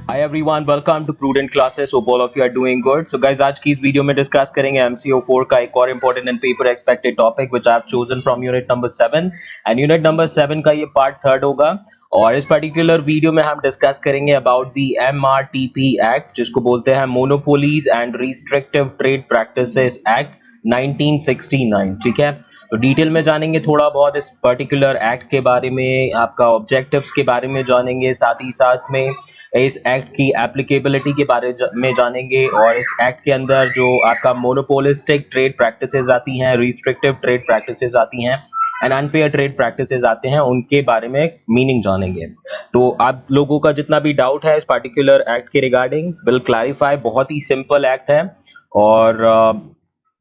Hi everyone, welcome to Prudent Classes. Hope all of you are doing good. So guys, आज की इस video में discuss करेंगे MCO 4 का एक और important and paper expected topic which I have chosen from unit number 7 and unit number 7 का ये पार्ट थर्ड होगा। और इस पर्टिकुलर वीडियो में हम डिस्कस करेंगे अबाउट द MRTP एक्ट, जिसको बोलते हैं monopolies and restrictive trade practices act 1969। ठीक है, तो डिटेल में जानेंगे थोड़ा बहुत इस पर्टिकुलर एक्ट के बारे में, आपका ऑब्जेक्टिव्स के बारे में जानेंगे, साथ ही साथ में इस एक्ट की एप्लीकेबिलिटी के बारे में जानेंगे और इस एक्ट के अंदर जो आपका मोनोपोलिस्टिक ट्रेड प्रैक्टिसेस आती हैं, रिस्ट्रिक्टिव ट्रेड प्रैक्टिसेस आती हैं एंड अनफेयर ट्रेड प्रैक्टिसेस आते हैं, उनके बारे में मीनिंग जानेंगे। तो आप लोगों का जितना भी डाउट है इस पर्टिकुलर एक्ट के रिगार्डिंग विल क्लैरिफाई। बहुत ही सिंपल एक्ट है और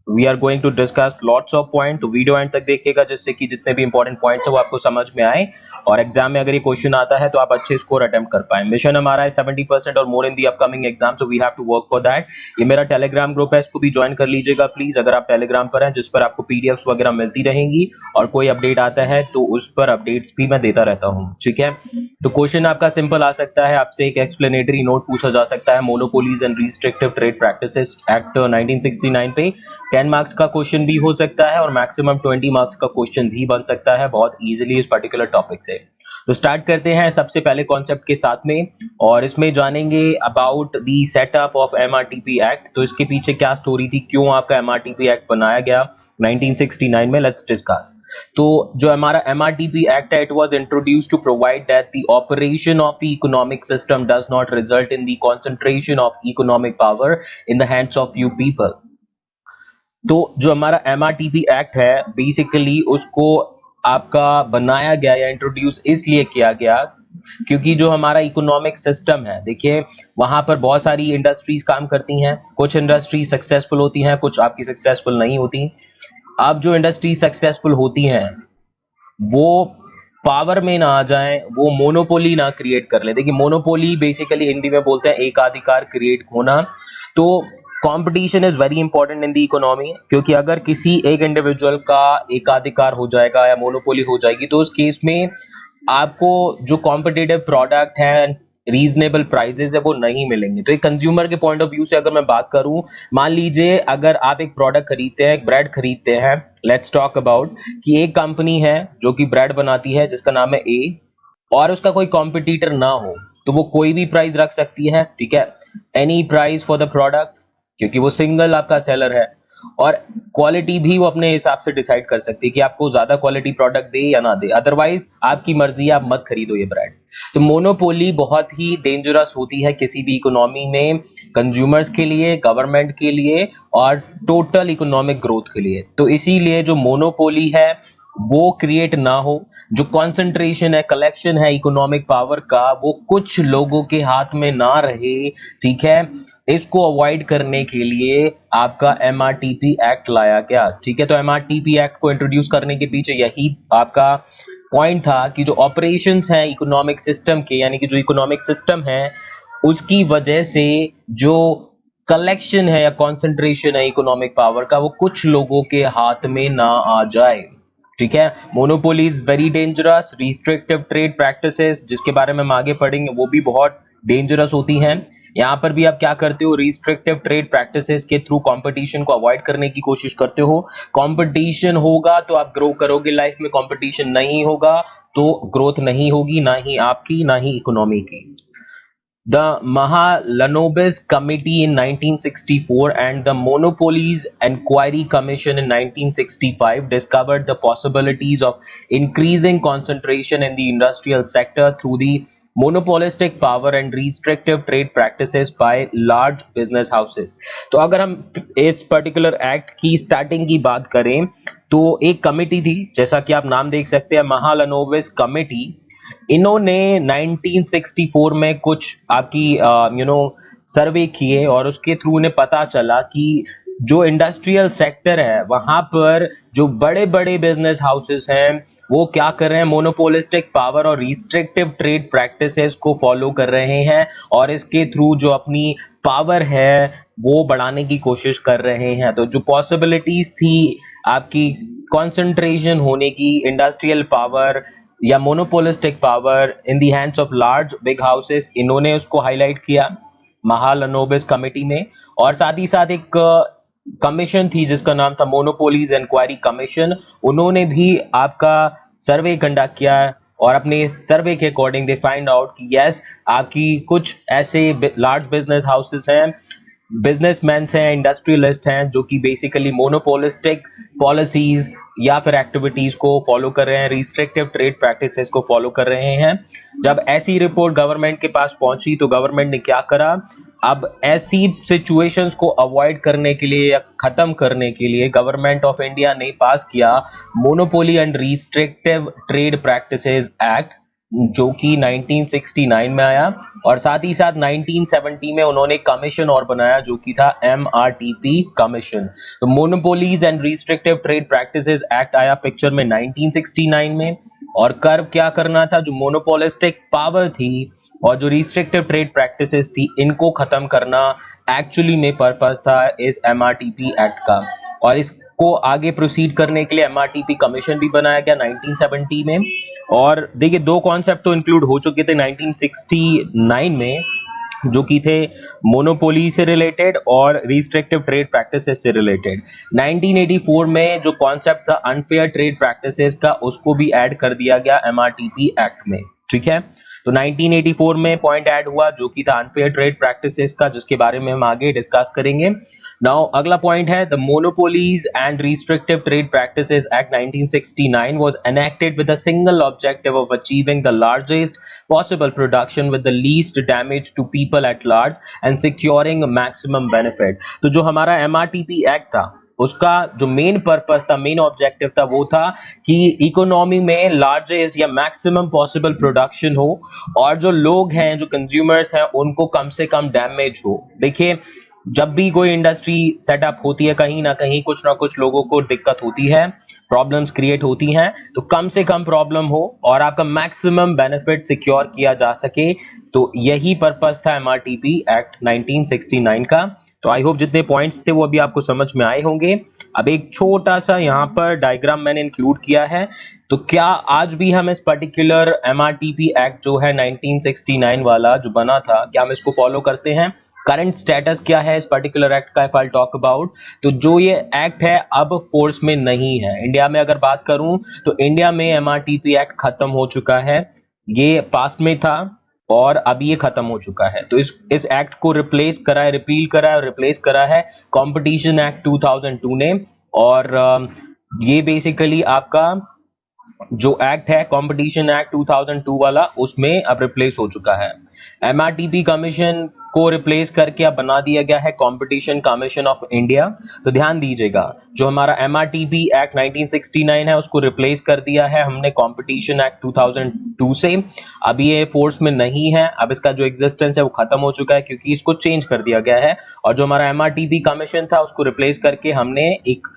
we are going to discuss lots of point. तो वीडियो एंड तक देखिएगा जिससे कि जितने भी इंपॉर्टेंट पॉइंट्स है वो आपको समझ में आए और एग्जाम में अगर ये क्वेश्चन आता है तो आप अच्छे स्कोर अटेम्प्ट कर पाए। मिशन हमारा है 70% और more in the upcoming exam, so we have to work for that. ये मेरा टेलीग्राम ग्रुप है, इसको भी ज्वाइन कर लीजिएगा प्लीज अगर आप टेलीग्राम पर हैं, जिस पर आपको पीडीएफ्स वगैरह मिलती रहेंगी और कोई अपडेट आता है तो उस पर अपडेट्स भी मैं देता रहता हूँ। ठीक है, तो क्वेश्चन आपका सिंपल आ सकता है, आपसे एक एक्सप्लेनेटरी नोट पूछा जा सकता है monopolies and restrictive trade practices act 1969 पे। 10 मार्क्स का क्वेश्चन भी हो सकता है और मैक्सिमम 20 मार्क्स का क्वेश्चन भी बन सकता है बहुत इजीली इस पर्टिकुलर टॉपिक से। तो स्टार्ट करते हैं सबसे पहले कॉन्सेप्ट के साथ में और इसमें जानेंगे about the setup of MRTP act. तो इसके पीछे क्या स्टोरी थी, क्यों आपका MRTP एक्ट बनाया गया 1969 में, लेट्स डिस्कस। तो जो हमारा MRTP एक्ट है, it was introduced to provide that the operation of the economic system does not result in the concentration of economic power in the hands of few people. तो जो हमारा MRTP act है basically उसको आपका बनाया गया या इंट्रोड्यूस इसलिए किया गया क्योंकि जो हमारा इकोनॉमिक सिस्टम है, देखिए वहां पर बहुत सारी इंडस्ट्रीज काम करती हैं, कुछ इंडस्ट्री सक्सेसफुल होती हैं, कुछ आपकी सक्सेसफुल नहीं होती। अब जो इंडस्ट्री सक्सेसफुल होती हैं वो पावर में ना आ जाएं, वो मोनोपोली ना क्रिएट कर ले। देखिए मोनोपोली बेसिकली हिंदी में बोलते हैं एकाधिकार क्रिएट होना। तो competition is very important in the economy, क्योंकि अगर किसी एक इंडिविजुअल का एकाधिकार हो जाएगा या मोनोपोली हो जाएगी तो उस केस में आपको जो कॉम्पिटिटिव प्रोडक्ट है, रीजनेबल प्राइसेस है, वो नहीं मिलेंगे। तो एक कंज्यूमर के पॉइंट ऑफ व्यू से अगर मैं बात करूं, मान लीजिए अगर आप एक प्रोडक्ट खरीदते हैं, एक ब्रेड खरीदते हैं, लेट्स टॉक अबाउट कि एक कंपनी है जो कि ब्रेड बनाती है जिसका नाम है ए और उसका कोई कॉम्पिटिटर ना हो तो वो कोई भी प्राइस रख सकती है। ठीक है, any price for the product, क्योंकि वो सिंगल आपका सेलर है और क्वालिटी भी वो अपने हिसाब से डिसाइड कर सकती है कि आपको ज्यादा क्वालिटी प्रोडक्ट दे या ना दे, अदरवाइज आपकी मर्जी है, आप मत खरीदो ये ब्रांड। तो मोनोपोली बहुत ही डेंजरस होती है किसी भी इकोनॉमी में, कंज्यूमर्स के लिए, गवर्नमेंट के लिए और टोटल इकोनॉमिक ग्रोथ के लिए। तो इसीलिए जो मोनोपोली है वो क्रिएट ना हो, जो कॉन्सेंट्रेशन है, कलेक्शन है इकोनॉमिक पावर का, वो कुछ लोगों के हाथ में ना रहे। ठीक है, इसको अवॉइड करने के लिए आपका MRTP एक्ट लाया गया। ठीक है, तो MRTP एक्ट को इंट्रोड्यूस करने के पीछे यही आपका पॉइंट था कि जो ऑपरेशंस हैं इकोनॉमिक सिस्टम के, यानी कि जो इकोनॉमिक सिस्टम है उसकी वजह से जो कलेक्शन है या कॉन्सेंट्रेशन है इकोनॉमिक पावर का, वो कुछ लोगों के हाथ में ना आ जाए। ठीक है, monopoly is very dangerous. Restrictive trade practices जिसके बारे में हम आगे पढ़ेंगे वो भी बहुत डेंजरस होती हैं। यहाँ पर भी आप क्या करते हो, रिस्ट्रिक्टिव ट्रेड प्रैक्टिसेस के थ्रू कंपटीशन को अवॉइड करने की कोशिश करते हो। कंपटीशन होगा तो आप ग्रो करोगे लाइफ में, कंपटीशन नहीं होगा तो ग्रोथ नहीं होगी, ना ही आपकी ना ही इकोनॉमी की। The Mahalanobis Committee in 1964 and the Monopolies Enquiry Commission in 1965 discovered the possibilities of increasing concentration in the industrial sector through the monopolistic power and restrictive trade practices by large business houses। तो अगर हम इस particular act की starting की बात करें तो एक कमेटी थी, जैसा कि आप नाम देख सकते हैं, महालनोबिस कमेटी। इन्होंने 1964 में कुछ आपकी सर्वे किए और उसके थ्रू उन्हें पता चला कि जो इंडस्ट्रियल सेक्टर है वहां पर जो बड़े बड़े बिजनेस हाउसेस हैं वो क्या कर रहे हैं, मोनोपोलिस्टिक पावर और रिस्ट्रिक्टिव ट्रेड प्रैक्टिसेस को फॉलो कर रहे हैं और इसके थ्रू जो अपनी पावर है वो बढ़ाने की कोशिश कर रहे हैं। तो जो पॉसिबिलिटीज थी आपकी कंसंट्रेशन होने की, इंडस्ट्रियल पावर या monopolistic power in the hands of large big houses, इन्होंने उसको हाईलाइट किया महालनोबिस कमेटी में। और साथ ही साथ एक कमीशन थी जिसका नाम था मोनोपोलीज इंक्वायरी कमीशन, उन्होंने भी आपका सर्वे कंडक्ट किया और अपने सर्वे के अकॉर्डिंग दे फाइंड आउट कि यस आपकी कुछ ऐसे लार्ज बिजनेस हाउसेस हैं, बिजनेसमैन हैं, इंडस्ट्रियलिस्ट हैं जो कि बेसिकली मोनोपोलिस्टिक पॉलिसीज या फिर एक्टिविटीज को फॉलो कर रहे हैं, रिस्ट्रिक्टिव ट्रेड प्रैक्टिसेस को फॉलो कर रहे हैं। जब ऐसी रिपोर्ट गवर्नमेंट के पास पहुंची तो गवर्नमेंट ने क्या करा, अब ऐसी सिचुएशंस को अवॉइड करने के लिए या खत्म करने के लिए गवर्नमेंट ऑफ इंडिया ने पास किया monopoly and restrictive trade practices act, जो कि 1969 में आया। और साथ ही साथ 1970 में उन्होंने कमीशन और बनाया जो कि था MRTP कमीशन। तो monopolies and restrictive trade practices act आया पिक्चर में 1969 में। और कर्व क्या करना था, जो मोनोपोलिस्टिक पावर थी और जो रिस्ट्रिक्टिव ट्रेड प्रैक्टिसेस थी इनको खत्म करना एक्चुअली में पर्पस था इस MRTP एक्ट का। और इसको आगे प्रोसीड करने के लिए MRTP कमीशन भी बनाया गया 1970 में। और देखिए दो कॉन्सेप्ट तो इंक्लूड हो चुके थे 1969 में जो कि थे मोनोपोली से रिलेटेड और रिस्ट्रिक्टिव ट्रेड प्रैक्टिसेस से रिलेटेड। 1984 में जो कॉन्सेप्ट था अनफेयर ट्रेड प्रैक्टिसेस का उसको भी ऐड कर दिया गया MRTP एक्ट में, ठीक है। तो 1984 में पॉइंट ऐड हुआ जो कि था अनफेयर ट्रेड प्रैक्टिसेस का, जिसके बारे में हम आगे डिस्कस करेंगे। नाउ अगला पॉइंट है the monopolies and restrictive trade practices act 1969 was enacted with a single objective of achieving the largest possible production with the least damage to people at large and securing maximum benefit। तो जो हमारा MRTP act था उसका जो main purpose था, main objective था, वो था कि इकोनॉमी में लार्जेस्ट या मैक्सिमम पॉसिबल प्रोडक्शन हो और जो लोग हैं, जो कंज्यूमर्स हैं, उनको कम से कम डैमेज हो। देखिए जब भी कोई इंडस्ट्री सेटअप होती है कहीं ना कहीं कुछ ना कुछ लोगों को दिक्कत होती है, प्रॉब्लम्स क्रिएट होती हैं, तो कम से कम प्रॉब्लम हो और आपका मैक्सिमम बेनिफिट सिक्योर किया जा सके। तो यही पर्पस था MRTP एक्ट 1969 का। तो आई होप जितने पॉइंट्स थे वो अभी आपको समझ में आए होंगे। अब एक छोटा सा यहाँ पर डायग्राम मैंने इंक्लूड किया है। तो क्या आज भी हम इस पर्टिकुलर MRTP एक्ट जो है 1969 वाला जो बना था, क्या हम इसको फॉलो करते हैं? करंट स्टेटस क्या है इस पर्टिकुलर एक्ट का, इफ आई टॉक अबाउट, तो जो ये एक्ट है अब फोर्स में नहीं है। इंडिया में अगर बात करूं तो इंडिया में MRTP एक्ट खत्म हो चुका है, ये पास्ट में था और अब ये खत्म हो चुका है। तो इस एक्ट को रिप्लेस करा है, रिपील करा है और रिप्लेस करा है कंपटीशन एक्ट 2002 ने। और ये बेसिकली आपका जो एक्ट है कंपटीशन एक्ट 2002 वाला, उसमें अब रिप्लेस हो चुका है। MRTP कमीशन को रिप्लेस करके अब बना दिया गया है कंपटीशन कमीशन ऑफ इंडिया। तो ध्यान दीजिएगा जो हमारा MRTP एक्ट 1969 है उसको रिप्लेस कर दिया है हमने कंपटीशन एक्ट 2002 से। अब ये फोर्स में नहीं है, अब इसका जो एग्जिस्टेंस है वो खत्म हो चुका है क्योंकि इसको चेंज कर दिया गया है। और जो हमारा MRTP कमीशन था उसको रिप्लेस करके हमने एक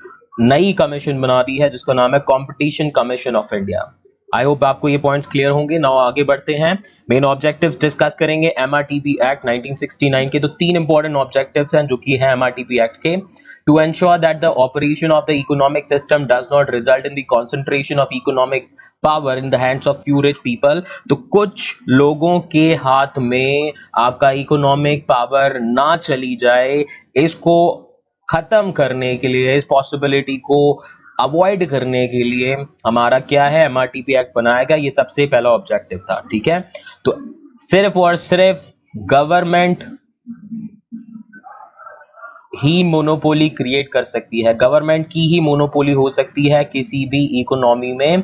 नई कमीशन बना दी है जिसका नाम है competition commission of India. I hope आपको ये पॉइंट्स क्लियर होंगे। नाउ आगे बढ़ते हैं, मेन ऑब्जेक्टिव्स डिस्कस करेंगे MRTP एक्ट 1969 के। तो तीन इंपॉर्टेंट ऑब्जेक्टिव्स हैं जो कि है MRTP एक्ट के। To ensure that the operation of the economic system does not result in the concentration of economic power in the hands of few rich people. तो कुछ लोगों के हाथ में आपका इकोनॉमिक पावर ना चली जाए, इसको खत्म करने के लिए, इस पॉसिबिलिटी को अवॉइड करने के लिए हमारा क्या है, MRTP एक्ट बनाया गया। ये सबसे पहला ऑब्जेक्टिव था, ठीक है। तो सिर्फ और सिर्फ गवर्नमेंट ही मोनोपोली क्रिएट कर सकती है, गवर्नमेंट की ही मोनोपोली हो सकती है किसी भी इकोनॉमी में।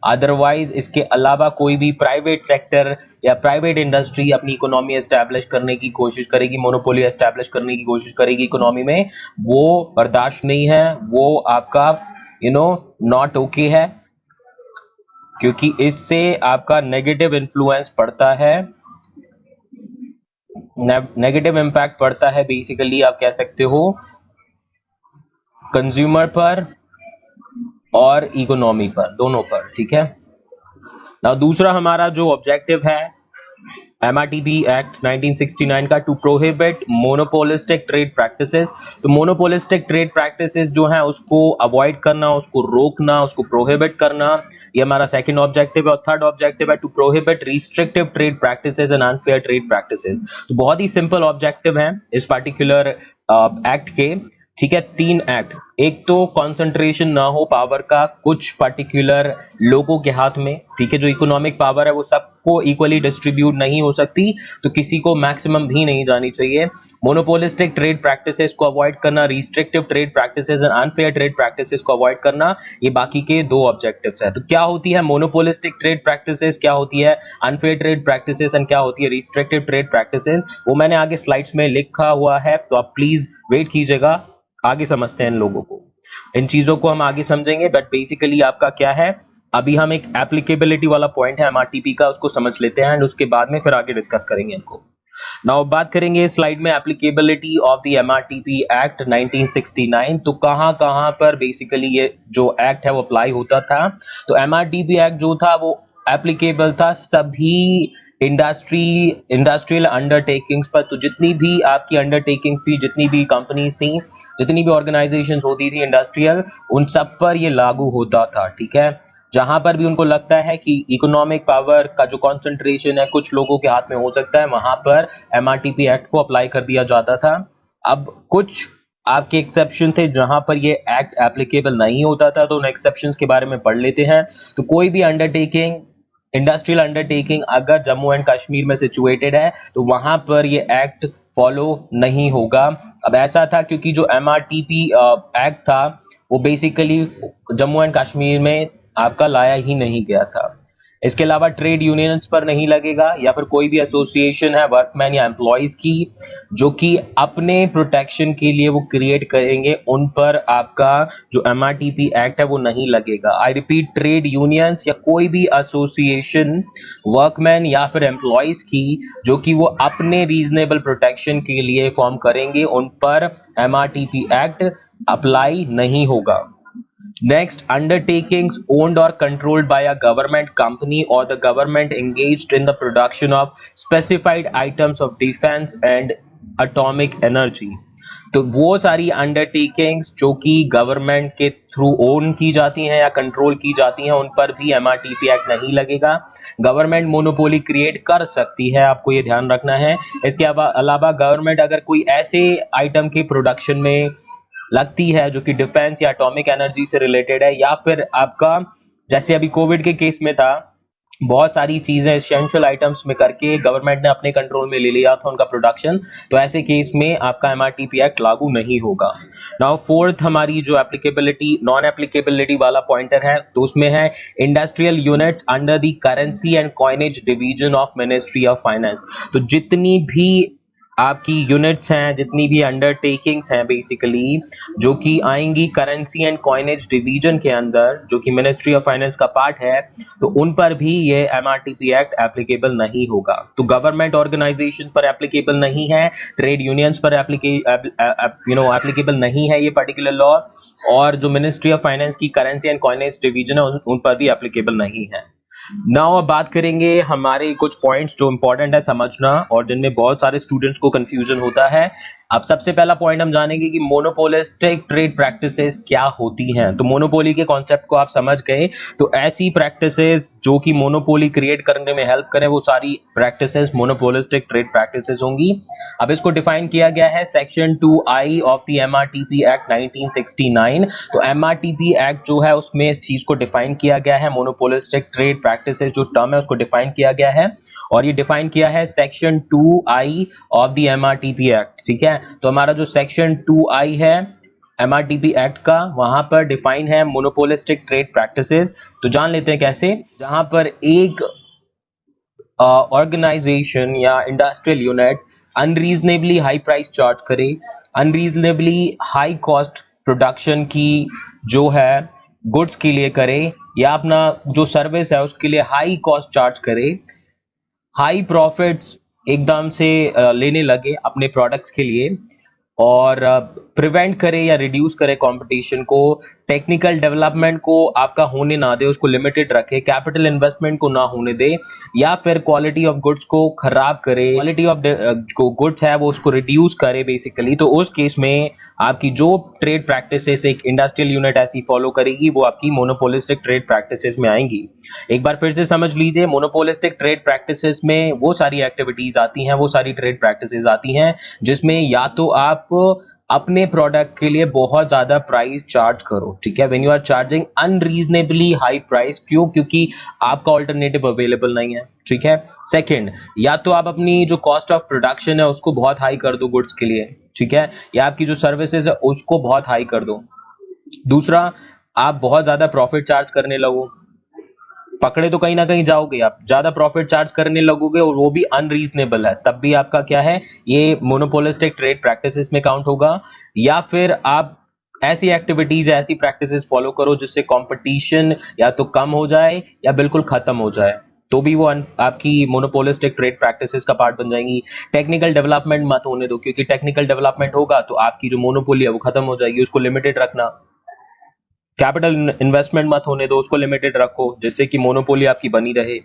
अदरवाइज इसके अलावा कोई भी प्राइवेट सेक्टर या प्राइवेट इंडस्ट्री अपनी इकोनॉमी एस्टैब्लिश करने की कोशिश करेगी, मोनोपोली एस्टैब्लिश करने की कोशिश करेगी इकोनॉमी में, वो बर्दाश्त नहीं है, वो आपका नॉट ओके है, क्योंकि इससे आपका नेगेटिव इन्फ्लुएंस पड़ता है, नेगेटिव इंपैक्ट पड़ता है बेसिकली आप कह सकते हो कंज्यूमर पर और इकोनॉमी पर, दोनों पर, ठीक है ना। दूसरा हमारा जो ऑब्जेक्टिव है MRTP एक्ट 1969 का to prohibit monopolistic trade practices. तो मोनोपोलिस्टिक ट्रेड प्रैक्टिसेस जो है उसको अवॉइड करना, उसको रोकना, उसको प्रोहिबिट करना, ये हमारा सेकंड ऑब्जेक्टिव है। और थर्ड ऑब्जेक्टिव है to prohibit restrictive trade practices and unfair trade practices. तो बहुत ही सिंपल ऑब्जेक्टिव है इस पर्टिकुलर एक्ट के। ठीक है, 3 एक्ट, एक तो कंसंट्रेशन ना हो पावर का कुछ पर्टिकुलर लोगों के हाथ में। ठीक है, जो इकोनॉमिक पावर है वो सबको इक्वली डिस्ट्रीब्यूट नहीं हो सकती, तो किसी को मैक्सिमम भी नहीं जानी चाहिए। मोनोपोलिस्टिक ट्रेड प्रैक्टिसेस को अवॉइड करना, restrictive trade practices and unfair trade practices को अवॉइड करना, ये बाकी के 2 ऑब्जेक्टिव्स है। तो क्या होती है मोनोपोलिस्टिक ट्रेड प्रैक्टिसेस, क्या होती है अनफेयर ट्रेड प्रैक्टिसेस एंड क्या होती है रिस्ट्रिक्टिव ट्रेड प्रैक्टिसेस, वो मैंने आगे स्लाइड्स में लिखा हुआ है, तो आप प्लीज वेट कीजिएगा। आगे समझते हैं इन लोगों को, इन चीजों को हम आगे समझेंगे। बट बेसिकली आपका क्या है, अभी हम एक एप्लीकेबिलिटी वाला पॉइंट है एमआरटीपी का, उसको समझ लेते हैं एंड उसके बाद में फिर आगे डिस्कस करेंगे इनको। नाउ बात करेंगे स्लाइड में applicability of the MRTP act 1969। तो कहां कहां पर बेसिकली ये जो एक्ट है वो अप्लाई होता था। तो एमआरटीपी एक्ट जो था वो एप्लीकेबल था सभी इंडस्ट्रियल अंडरटेकिंग्स पर। तो जितनी भी आपकी अंडरटेकिंग थी, जितनी भी कंपनीज थी, जितनी भी ऑर्गेनाइजेशंस होती थी इंडस्ट्रियल, उन सब पर ये लागू होता था। ठीक है, जहां पर भी उनको लगता है कि इकोनॉमिक पावर का जो कंसंट्रेशन है कुछ लोगों के हाथ में हो सकता है, वहां पर एमआरटीपी एक्ट को अप्लाई कर दिया जाता था। अब कुछ आपके एक्सेप्शन थे जहां पर ये एक्ट एप्लीकेबल नहीं होता था, तो उन एक्सेप्शंस के बारे में पढ़ लेते हैं। तो कोई भी अंडरटेकिंग, इंडस्ट्रियल अंडरटेकिंग अगर जम्मू एंड कश्मीर में सिचुएटेड है तो वहां पर ये एक्ट फॉलो नहीं होगा। अब ऐसा था क्योंकि जो एमआरटीपी एक्ट था वो बेसिकली जम्मू एंड कश्मीर में आपका लाया ही नहीं गया था। इसके अलावा ट्रेड यूनियंस पर नहीं लगेगा, या फिर कोई भी एसोसिएशन है वर्कमैन या एम्प्लॉयज की जो कि अपने प्रोटेक्शन के लिए वो क्रिएट करेंगे, उन पर आपका जो एमआरटीपी एक्ट है वो नहीं लगेगा। आई रिपीट, ट्रेड यूनियंस या कोई भी एसोसिएशन वर्कमैन या फिर एम्प्लॉयज की जो कि वो अपने रीजनेबल प्रोटेक्शन के लिए फॉर्म करेंगे, उन पर एमआरटीपी एक्ट अप्लाई नहीं होगा। Next, undertakings owned or controlled by a government company or the government engaged in the production of specified items of defense and atomic energy। तो वो सारी अंडरटेकिंग्स जो कि गवर्नमेंट के थ्रू ओन की जाती हैं या कंट्रोल की जाती हैं, उन पर भी एमआरटीपी एक्ट नहीं लगेगा। गवर्नमेंट मोनोपोली क्रिएट कर सकती है, आपको ये ध्यान रखना है। इसके अलावा गवर्नमेंट अगर कोई ऐसे आइटम के प्रोडक्शन में लगती है जो कि डिफेंस या एटॉमिक एनर्जी से रिलेटेड है, या फिर आपका जैसे अभी कोविड के केस में था, बहुत सारी चीजें एसेंशियल आइटम्स में करके गवर्नमेंट ने अपने कंट्रोल में ले लिया था उनका प्रोडक्शन, तो ऐसे केस में आपका एमआरटीपी एक्ट लागू नहीं होगा। नाउ फोर्थ हमारी जो एप्लीकेबिलिटी, नॉन एप्लीकेबिलिटी वाला पॉइंटर है, तो उसमें है industrial units under the currency and coinage division of ministry of finance. तो जितनी भी आपकी यूनिट्स हैं, जितनी भी अंडरटेकिंग्स हैं बेसिकली जो कि आएंगी करेंसी एंड कॉइनेज डिवीजन के अंदर, जो कि मिनिस्ट्री ऑफ फाइनेंस का पार्ट है, तो उन पर भी ये एमआरटीपी एक्ट एप्लीकेबल नहीं होगा। तो गवर्नमेंट ऑर्गेनाइजेशन पर एप्लीकेबल नहीं है, ट्रेड यूनियंस पर एप्लीकेबल नहीं है ये पर्टिकुलर लॉ, और जो मिनिस्ट्री ऑफ फाइनेंस की करेंसी एंड कॉइनेज डिवीजन है उन पर भी एप्लीकेबल नहीं है। नाउ अब बात करेंगे हमारे कुछ पॉइंट्स जो इंपॉर्टेंट है समझना और जिनमें बहुत सारे स्टूडेंट्स को कंफ्यूजन होता है। अब सबसे पहला पॉइंट हम जानेंगे कि मोनोपोलिस्टिक ट्रेड प्रैक्टिसेस क्या होती हैं। तो मोनोपोली के कॉन्सेप्ट को आप समझ गए, तो ऐसी प्रैक्टिसेस जो कि मोनोपोली क्रिएट करने में हेल्प करें, वो सारी प्रैक्टिसेस मोनोपोलिस्टिक ट्रेड प्रैक्टिसेस होंगी। अब इसको डिफाइन किया गया है section 2I of the MRTP act 1969। तो एमआरटीपी एक्ट जो है उसमें इस चीज को डिफाइन किया गया है, मोनोपोलिस्टिक ट्रेड प्रैक्टिसेस जो टर्म है उसको डिफाइन किया गया है, और ये डिफाइन किया है section 2I of the MRTP act. ठीक है, तो हमारा जो सेक्शन 2I है एमआरटीपी एक्ट का, वहां पर डिफाइन है मोनोपोलिस्टिक ट्रेड प्रैक्टिसेस। तो जान लेते हैं कैसे। जहां पर एक ऑर्गेनाइजेशन या industrial unit unreasonably high price charge करे, अनरीजनेबली हाई कॉस्ट प्रोडक्शन की जो है गुड्स के लिए करे, या अपना जो सर्विस है उसके लिए हाई कॉस्ट चार्ज करे, हाई प्रॉफिट्स एकदम से लेने लगे अपने प्रोडक्ट्स के लिए, और प्रिवेंट करे या रिड्यूस करे कंपटीशन को, टेक्निकल डेवलपमेंट को आपका होने ना दे, उसको लिमिटेड रखे, कैपिटल इन्वेस्टमेंट को ना होने दे, या फिर क्वालिटी ऑफ गुड्स को खराब करे, क्वालिटी ऑफ जो गुड्स है वो उसको रिड्यूस करे बेसिकली, तो उस केस में आपकी जो ट्रेड प्रैक्टिसेस एक इंडस्ट्रियल यूनिट ऐसी फॉलो करेगी वो आपकी मोनोपोलिस्टिक ट्रेड प्रैक्टिसेस में आएंगी। एक बार फिर से समझ लीजिए, मोनोपोलिस्टिक ट्रेड प्रैक्टिसेस में वो सारी एक्टिविटीज आती हैं, वो सारी ट्रेड प्रैक्टिसेस आती हैं जिसमें या तो आप अपने प्रोडक्ट के लिए बहुत ज्यादा प्राइस चार्ज करो, ठीक है, when you are charging unreasonably high price, क्यों? क्योंकि आपका ऑल्टरनेटिव अवेलेबल नहीं है, ठीक है। सेकंड, या तो आप अपनी जो कॉस्ट ऑफ प्रोडक्शन है उसको बहुत हाई कर दो गुड्स के लिए, ठीक है, या आपकी जो सर्विसेज है उसको बहुत हाई कर दो। दूसरा, आप बहुत ज्यादा प्रॉफिट चार्ज करने लगो, पकड़े तो कहीं ना कहीं जाओगे, आप ज्यादा प्रॉफिट चार्ज करने लगोगे और वो भी अनरीजनेबल है, तब भी आपका क्या है, ये मोनोपोलिस्टिक ट्रेड प्रैक्टिसेस में काउंट होगा। या फिर आप ऐसी एक्टिविटीज ऐसी प्रैक्टिसेस फॉलो करो जिससे कंपटीशन या तो कम हो जाए या बिल्कुल खत्म हो जाए, तो भी वो आपकी मोनोपोलिस्टिक ट्रेड प्रैक्टिसेस का पार्ट बन जाएंगी। टेक्निकल डेवलपमेंट मत होने दो, क्योंकि टेक्निकल डेवलपमेंट होगा तो आपकी जो मोनोपोली है वो खत्म हो जाएगी, उसको लिमिटेड रखना। कैपिटल इन्वेस्टमेंट मत होने दो, उसको लिमिटेड रखो जिससे कि मोनोपोली आपकी बनी रहे।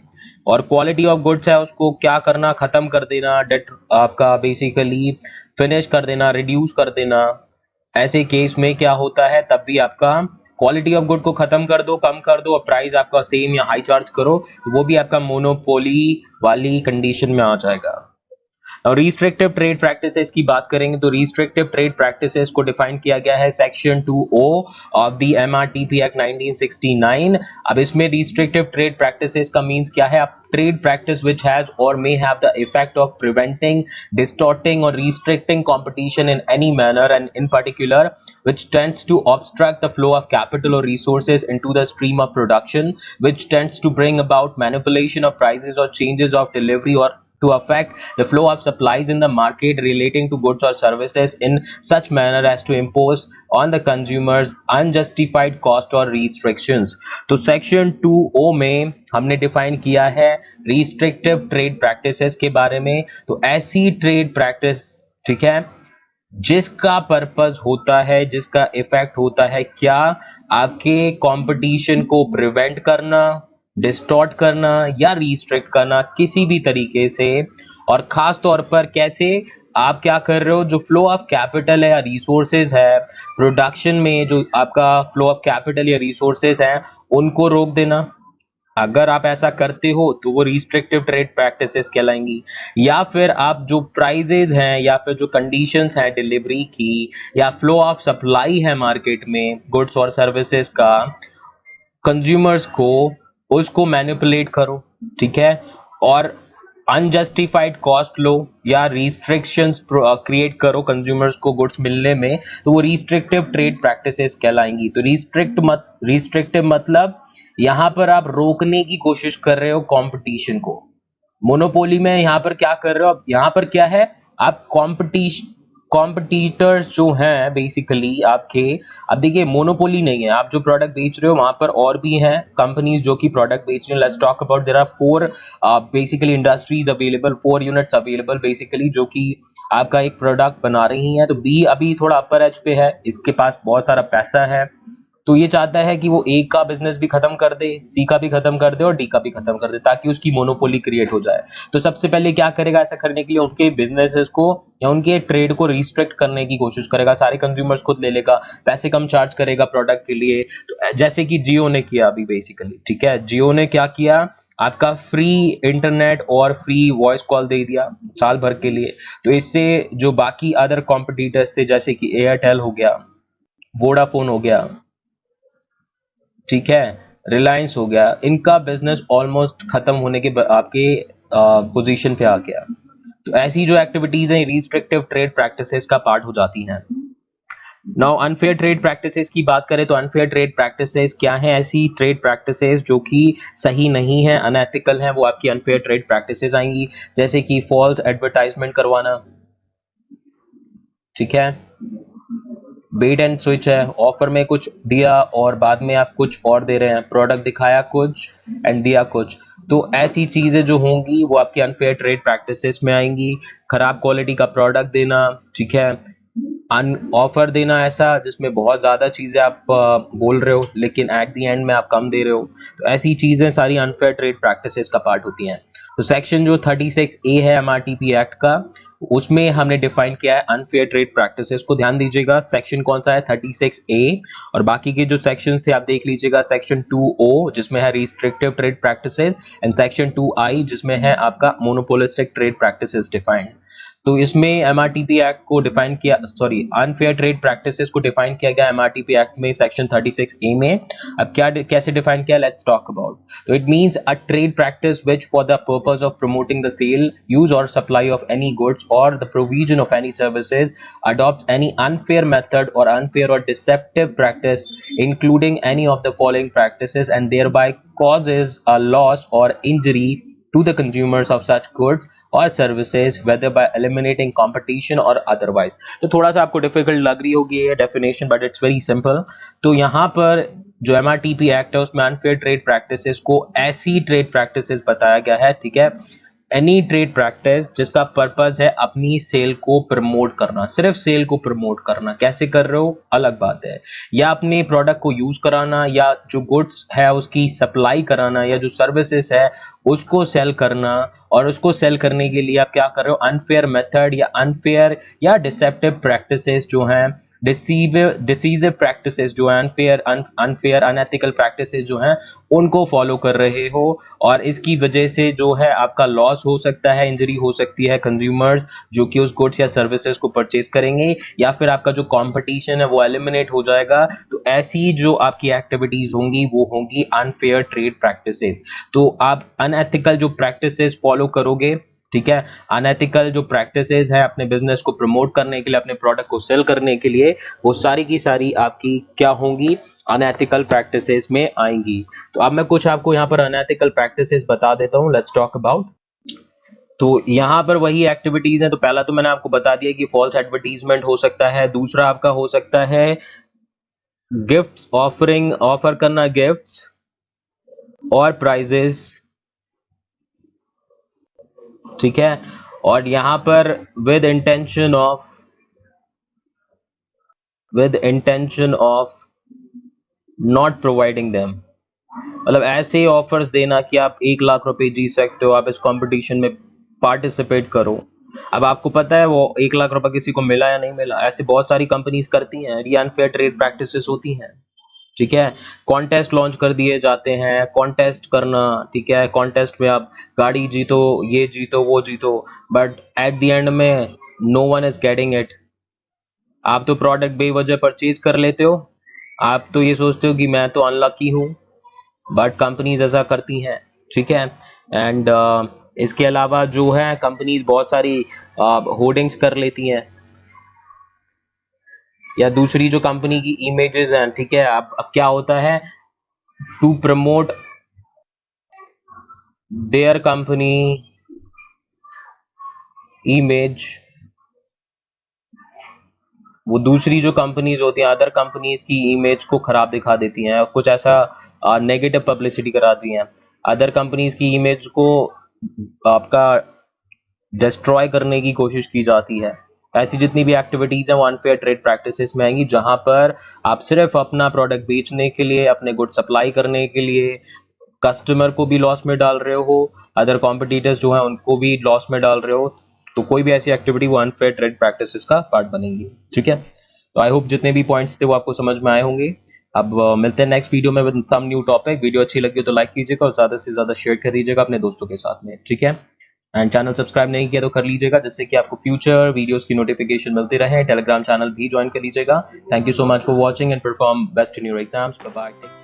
और क्वालिटी ऑफ गुड्स है उसको क्या करना, खत्म कर देना, डेट आपका बेसिकली फिनिश कर देना, रिड्यूस कर देना। ऐसे केस में क्या होता है, तब भी आपका क्वालिटी ऑफ गुड को खत्म कर दो, कम कर दो और प्राइस आपका सेम या हाई चार्ज करो, तो वो भी आपका मोनोपोली वाली कंडीशन में आ जाएगा। और रिस्ट्रिक्टिव ट्रेड प्रैक्टिसेस की बात करेंगे तो रिस्ट्रिक्टिव ट्रेड प्रैक्टिसेस को डिफाइन किया गया है section 2O of the MRTP act 1969। अब इसमें रिस्ट्रिक्टिव ट्रेड प्रैक्टिसेस का मींस क्या है, आप trade practice which has or may have the effect of preventing, distorting or restricting competition in any manner and in particular which tends to obstruct the flow of capital or resources into the stream of production, which tends to bring about manipulation of prices or changes of delivery or to affect the flow of supplies in the market relating to goods or services in such manner as to impose on the consumers unjustified cost or restrictions। तो section 2O में हमने define किया है restrictive trade practices के बारे में। तो ऐसी ट्रेड प्रैक्टिस, ठीक है, जिसका पर्पस होता है, जिसका इफेक्ट होता है क्या, आपके कंपटीशन को प्रिवेंट करना, डिस्टॉर्ट करना या रिस्ट्रिक्ट करना किसी भी तरीके से। और खास तौर पर कैसे, आप क्या कर रहे हो, जो फ्लो ऑफ कैपिटल है या रिसोर्सेज है प्रोडक्शन में, जो आपका फ्लो ऑफ कैपिटल या रिसोर्सेज है उनको रोक देना। अगर आप ऐसा करते हो तो वो रिस्ट्रिक्टिव ट्रेड प्रैक्टिसेस कहलाएंगी। या फिर आप जो प्राइजेज हैं या फिर जो कंडीशंस हैं डिलीवरी की या फ्लो ऑफ सप्लाई है मार्केट में गुड्स और सर्विसेज का, कंज्यूमर्स को उसको मैनिपुलेट करो, ठीक है, और अनजस्टिफाइड कॉस्ट लो या रिस्ट्रिक्शंस क्रिएट करो कंज्यूमर्स को गुड्स मिलने में, तो वो रिस्ट्रिक्टिव ट्रेड प्रैक्टिसेस कहलाएंगी। तो रिस्ट्रिक्टिव मतलब यहां पर आप रोकने की कोशिश कर रहे हो कंपटीशन को। मोनोपोली में यहां पर क्या कर रहे हो, अब यहां पर क्या है, आप कॉम्पिटिटर्स जो हैं बेसिकली आपके, अब देखिए मोनोपोली नहीं है, आप जो प्रोडक्ट बेच रहे हो वहां पर और भी हैं कंपनीज जो कि प्रोडक्ट बेच रहे हैं। Let's talk about, there are 4 basically industries available, 4 units available basically जो कि आपका एक प्रोडक्ट बना रही हैं। तो बी अभी थोड़ा अपर एज पे है, इसके पास बहुत सारा पैसा है, तो ये चाहता है कि वो ए का बिजनेस भी खत्म कर दे, सी का भी खत्म कर दे और डी का भी खत्म कर दे, ताकि उसकी मोनोपोली क्रिएट हो जाए। तो सबसे पहले क्या करेगा, ऐसा करने के लिए उनके बिजनेसेस को या उनके ट्रेड को रिस्ट्रिक्ट करने की कोशिश करेगा, सारे कंज्यूमर्स खुद ले लेगा, पैसे कम चार्ज करेगा प्रोडक्ट के लिए। तो जैसे कि जियो ने किया अभी बेसिकली, ठीक है, जियो ने क्या किया, आपका फ्री इंटरनेट और फ्री वॉइस कॉल दे दिया साल भर के लिए। तो इससे जो बाकी अदर कॉम्पिटिटर्स थे जैसे कि एयरटेल हो गया, वोडाफोन हो गया, ठीक है, रिलायंस हो गया, इनका बिजनेस ऑलमोस्ट खत्म होने के आपके पोजीशन पे आ गया। तो ऐसी जो एक्टिविटीज हैं रिस्ट्रिक्टिव ट्रेड प्रैक्टिसेस का पार्ट हो जाती हैं। नाउ अनफेयर ट्रेड प्रैक्टिसेस की बात करें तो अनफेयर ट्रेड प्रैक्टिसेस क्या है, ऐसी ट्रेड प्रैक्टिसेस जो कि सही नहीं है, अनएथिकल है, वो आपकी अनफेयर ट्रेड प्रैक्टिसेस आएंगी। जैसे कि फॉल्स एडवर्टाइजमेंट करवाना, ठीक है, बेट एंड स्विच है, ऑफर में कुछ दिया और बाद में आप कुछ और दे रहे हैं, प्रोडक्ट दिखाया कुछ एंड दिया कुछ। तो ऐसी चीजें जो होंगी वो आपकी अनफेयर ट्रेड प्रैक्टिसेस में आएंगी। खराब क्वालिटी का प्रोडक्ट देना, ठीक है, ऑफर देना ऐसा जिसमें बहुत ज़्यादा चीज़ें आप बोल रहे हो लेकिन एट द एंड में आप कम दे रहे हो, तो ऐसी चीज़ें सारी अनफेयर ट्रेड प्रैक्टिसेस का पार्ट होती हैं। तो सेक्शन जो 36A है MRTP एक्ट का, उसमें हमने डिफाइन किया है अनफेयर ट्रेड प्रैक्टिसेस को। ध्यान दीजिएगा सेक्शन कौन सा है, 36A, और बाकी के जो सेक्शन थे आप देख लीजिएगा, सेक्शन 2O जिसमें है restrictive trade practices and section 2I जिसमें है आपका मोनोपोलिस्टिक ट्रेड प्रैक्टिसेस डिफाइंड। तो इसमें एमआरटीपी एक्ट को डिफाइन किया, सॉरी अनफेयर ट्रेड प्रैक्टिसेस को डिफाइन किया गया एमआरटीपी एक्ट में सेक्शन 36A में। अब क्या कैसे डिफाइन किया, लेट्स टॉक अबाउट। तो it means a trade practice which for the purpose of promoting the sale, use or supply of any goods or the provision of any services adopts any unfair method or unfair or deceptive practice including any of the following practices and thereby causes a loss or injury to the consumers of such goods or services whether by eliminating competition or otherwise। तो थोड़ा सा आपको difficult लग रही होगी ये definition, but it's very simple. तो यहाँ पर जो एमआरटीपी एक्ट है उसमें अनफेयर ट्रेड प्रैक्टिसेस को ऐसी ट्रेड प्रैक्टिसेस बताया गया है, ठीक है, एनी ट्रेड प्रैक्टिस जिसका पर्पस है अपनी सेल को प्रमोट करना, सिर्फ सेल को प्रमोट करना। कैसे कर रहे हो अलग बात है, या अपने प्रोडक्ट को यूज कराना, या जो गुड्स है उसकी सप्लाई कराना, या जो सर्विसेज है उसको सेल करना, और उसको सेल करने के लिए आप क्या कर रहे हो, अनफेयर मेथड या अनफेयर या डिसेप्टिव प्रैक्टिसेस जो हैं, डिसीजिव प्रैक्टिसेस जो है, अनफेयर अनएथिकल प्रैक्टिसेस जो हैं उनको फॉलो कर रहे हो, और इसकी वजह से जो है आपका लॉस हो सकता है, इंजरी हो सकती है कंज्यूमर्स जो कि उस गुड्स या सर्विसेज को परचेज करेंगे, या फिर आपका जो कंपटीशन है वो एलिमिनेट हो जाएगा। तो ऐसी जो आपकी एक्टिविटीज होंगी वो होंगी अनफेयर ट्रेड प्रैक्टिसेस। तो आप अनएथिकल जो प्रैक्टिसेस फॉलो करोगे, ठीक है, अनएथिकल जो प्रैक्टिसेस है अपने बिजनेस को प्रमोट करने के लिए, अपने प्रोडक्ट को सेल करने के लिए, वो सारी की सारी आपकी क्या होंगी, अनएथिकल प्रैक्टिसेस में आएंगी। तो अब मैं कुछ आपको यहाँ पर अनएथिकल प्रैक्टिसेस बता देता हूँ, लेट्स टॉक अबाउट। तो यहाँ पर वही एक्टिविटीज है। तो पहला तो मैंने आपको बता दिया कि फॉल्स एडवर्टीजमेंट हो सकता है, दूसरा आपका हो सकता है गिफ्ट्स, ऑफर करना गिफ्ट्स और प्राइजेस, ठीक है, और यहां पर with intention of not providing them, मतलब ऐसे ऑफर्स देना कि आप 1 लाख रुपए जीत सकते हो, आप इस कंपटीशन में पार्टिसिपेट करो। अब आपको पता है वो 1 लाख रुपए किसी को मिला या नहीं मिला, ऐसे बहुत सारी कंपनीज करती हैं, ये अनफेयर ट्रेड प्रैक्टिसेस होती हैं, ठीक है। कॉन्टेस्ट लॉन्च कर दिए जाते हैं, कॉन्टेस्ट करना, ठीक है, कॉन्टेस्ट में आप गाड़ी जीतो, ये जीतो, वो जीतो, बट एट द एंड में no one is getting it. आप तो प्रोडक्ट बेवजह परचेज कर लेते हो, आप तो ये सोचते हो कि मैं तो अनलकी हूँ, बट कंपनीज ऐसा करती हैं, ठीक है। एंड इसके अलावा जो है कंपनीज बहुत सारी होर्डिंग्स कर लेती हैं, या दूसरी जो कंपनी की इमेजेस हैं, ठीक है। अब क्या होता है, to promote their company image, वो दूसरी जो कंपनीज होती हैं, अदर कंपनीज की इमेज को खराब दिखा देती हैं, कुछ ऐसा नेगेटिव पब्लिसिटी कराती हैं, अदर कंपनीज की इमेज को आपका डिस्ट्रॉय करने की कोशिश की जाती है। ऐसी जितनी भी एक्टिविटीज हैं वो अनफेयर ट्रेड प्रैक्टिसेस में आएंगी, जहां पर आप सिर्फ अपना प्रोडक्ट बेचने के लिए, अपने गुड सप्लाई करने के लिए कस्टमर को भी लॉस में डाल रहे हो, अदर कॉम्पिटिटर्स जो हैं उनको भी लॉस में डाल रहे हो। तो कोई भी ऐसी एक्टिविटी वो अनफेयर ट्रेड प्रैक्टिसेस का पार्ट बनेगी, ठीक है। तो आई होप जितने भी पॉइंट्स थे वो आपको समझ में आए होंगे। अब मिलते हैं नेक्स्ट वीडियो में with some new topic. Video अच्छी लगी हो तो लाइक कीजिएगा और ज़्यादा से ज़्यादा शेयर कर दीजिएगा अपने दोस्तों के साथ में, ठीक है। एंड चैनल सब्सक्राइब नहीं किया तो कर लीजिएगा, जिससे कि आपको फ्यूचर वीडियोस की नोटिफिकेशन मिलती रहे। टेलीग्राम चैनल भी ज्वाइन कर लीजिएगा। Thank you so much for watching and perform best in your exams. Bye bye.